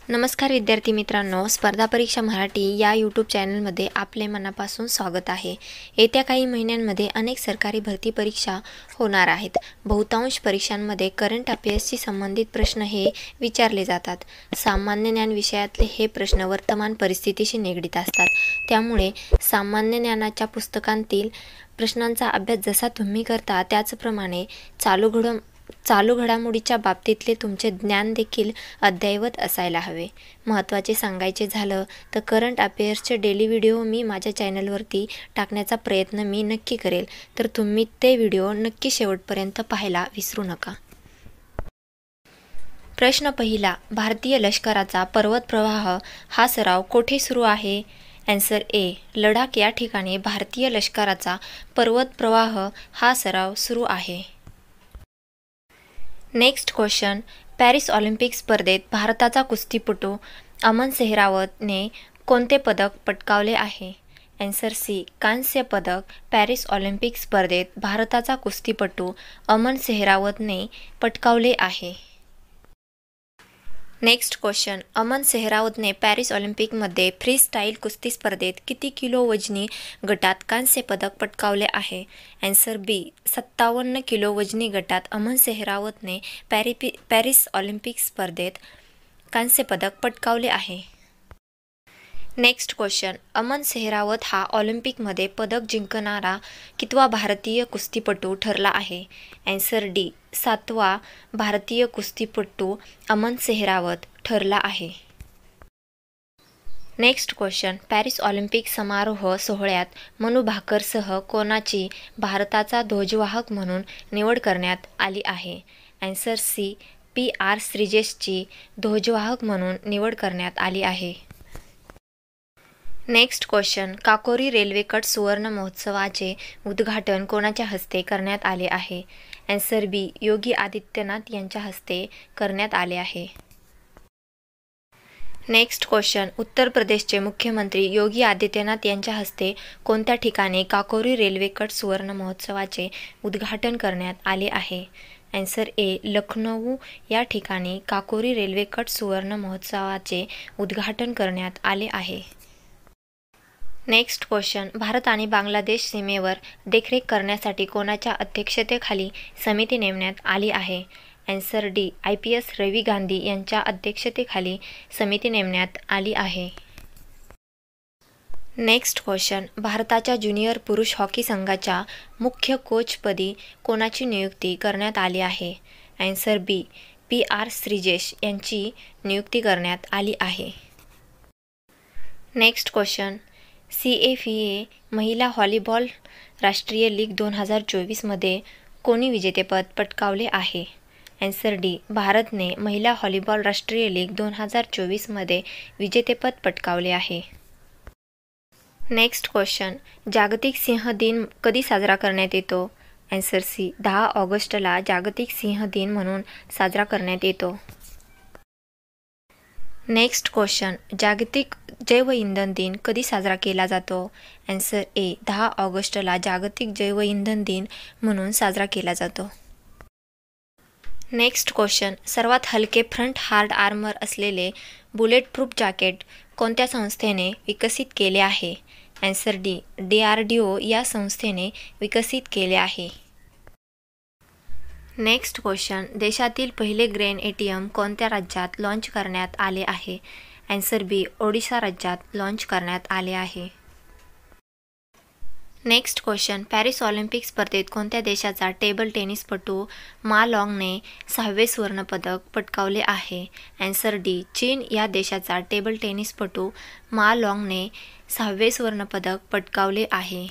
नमस्कार विद्यार्थी मित्रांनो, स्पर्धा परीक्षा मराठी या यूट्यूब चॅनलमध्ये आपले मनापासून स्वागत आहे। येत्या काही महिन्यांमध्ये अनेक सरकारी भरती परीक्षा होणार आहेत। बहुतांश परीक्षांमध्ये करंट अफेअर्सशी संबंधित प्रश्न हे विचारले जातात। सामान्य ज्ञान विषयातले हे प्रश्न वर्तमान परिस्थितीशी निगडीत असतात। त्यामुळे सामान्य ज्ञानाच्या पुस्तकांतील प्रश्नांचा अभ्यास जसा तुम्ही करता त्याचप्रमाणे चालू घडामोडीच्या बाबतीतले तुमचे ज्ञान देखील अद्ययावत असायला हवे। महत्त्वाचे सांगायचे झालं तर करंट अफेअर्सचे डेली व्हिडिओ मी माझ्या चॅनलवरती टाकण्याचा प्रयत्न मी नक्की करेल, तर तुम्ही ते व्हिडिओ नक्की शेवटपर्यंत पाहायला विसरू नका। प्रश्न पहिला, भारतीय लष्कराचा पर्वत प्रवाह हा सराव कोठे सुरू आहे? आन्सर ए, लडाख या ठिकाणी भारतीय लष्कराचा पर्वत प्रवाह हा सराव सुरू आहे। नेक्स्ट क्वेश्चन, पॅरिस ऑलिम्पिक स्पर्धेत भारताचा कुस्तीपटू अमन सेहरावतने कोणते पदक पटकावले आहे? आन्सर सी, कांस्य पदक पॅरिस ऑलिम्पिक स्पर्धेत भारताचा कुस्तीपटू अमन सेहरावतने पटकावले आहे। नेक्स्ट क्वेश्चन, अमन सेहरावतने पॅरिस ऑलिम्पिकमध्ये फ्री स्टाईल कुस्ती स्पर्धेत किती किलो वजनी गटात कांस्य पदक पटकावले आहे? आन्सर बी, 57 किलो वजनी गटात अमन सेहरावतने पॅरिस ऑलिम्पिक स्पर्धेत कांस्य पदक पटकावले आहे। नेक्स्ट क्वेश्चन, अमन सेहरावत हा ऑलिम्पिकमध्ये पदक जिंकणारा कितवा भारतीय कुस्तीपटू ठरला आहे? आन्सर डी, 7वा भारतीय कुस्तीपटू अमन सेहरावत ठरला आहे। नेक्स्ट क्वेश्चन, पॅरिस ऑलिम्पिक समारोह सोहळ्यात मनू भाकरसह कोणाची भारताचा ध्वजवाहक म्हणून निवड करण्यात आली आहे? आन्सर सी, PR श्रीजेशची ध्वजवाहक म्हणून निवड करण्यात आली आहे। Next question, Kakori railway cut सुवर्ण महोत्सवाचे उद्घाटन कोणाच्या हस्ते करण्यात आले आहे? आन्सर बी, योगी आदित्यनाथ यांच्या हस्ते करण्यात आले आहे। नेक्स्ट क्वेश्चन, उत्तर प्रदेशचे मुख्यमंत्री योगी आदित्यनाथ यांच्या हस्ते कोणत्या ठिकाणी काकोरी रेल्वे कट सुवर्ण महोत्सवाचे उद्घाटन करण्यात आले आहे? आन्सर ए, लखनऊ या ठिकाणी काकोरी रेल्वे कट सुवर्ण महोत्सवाचे उद्घाटन करण्यात आले आहे। नेक्स्ट क्वेश्चन, भारत आणि बांगलादेश सीमेवर देखरेख करण्यासाठी कोणाच्या अध्यक्षतेखाली समिती नेमण्यात आली आहे? आन्सर डी, IPS रवी गांधी यांच्या अध्यक्षतेखाली समिती नेमण्यात आली आहे। नेक्स्ट क्वेश्चन, भारताच्या ज्युनियर पुरुष हॉकी संघाच्या मुख्य कोचपदी कोणाची नियुक्ती करण्यात आली आहे? आन्सर बी, PR श्रीजेश यांची नियुक्ती करण्यात आली आहे। नेक्स्ट क्वेश्चन, CFA महिला व्हॉलीबॉल राष्ट्रीय लीग 2024 कोणी विजेतेपद पटकावले आहे? आन्सर डी, भारतने महिला व्हॉलीबॉल राष्ट्रीय लीग 2024 विजेतेपद पटकावले आहे। नेक्स्ट क्वेश्चन, जागतिक सिंह दिन कधी साजरा करण्यात येतो? आन्सर सी, 10 ऑगस्टला जागतिक सिंह दिन म्हणून साजरा करण्यात येतो। नेक्स्ट क्वेश्चन, जागतिक जैवइंधन दिन कधी साजरा केला जातो? आन्सर ए, 10 ऑगस्टला जागतिक जैवइंधन दिन म्हणून साजरा केला जातो। नेक्स्ट क्वेश्चन, सर्वात हलके फ्रंट हार्ड आर्मर असलेले बुलेट प्रूफ जॅकेट कोणत्या संस्थेने विकसित केले आहे? आन्सर डी, DRDO या संस्थेने विकसित केले आहे। नेक्स्ट क्वेश्चन, देशातील पहिले ग्रेन ATM कोणत्या राज्यात लॉन्च करण्यात आले आहे? आन्सर बी, ओडिशा राज्यात लॉन्च करण्यात आले आहे। नेक्स्ट क्वेश्चन, पॅरिस ऑलिम्पिक स्पर्धेत कोणत्या देशाचा टेबल टेनिसपटू मा लाँगने 6वे सुवर्णपदक पटकावले आहे? आन्सर डी, चीन या देशाचा टेबल टेनिसपटू मा लाँगने 6वे सुवर्णपदक पटकावले आहे।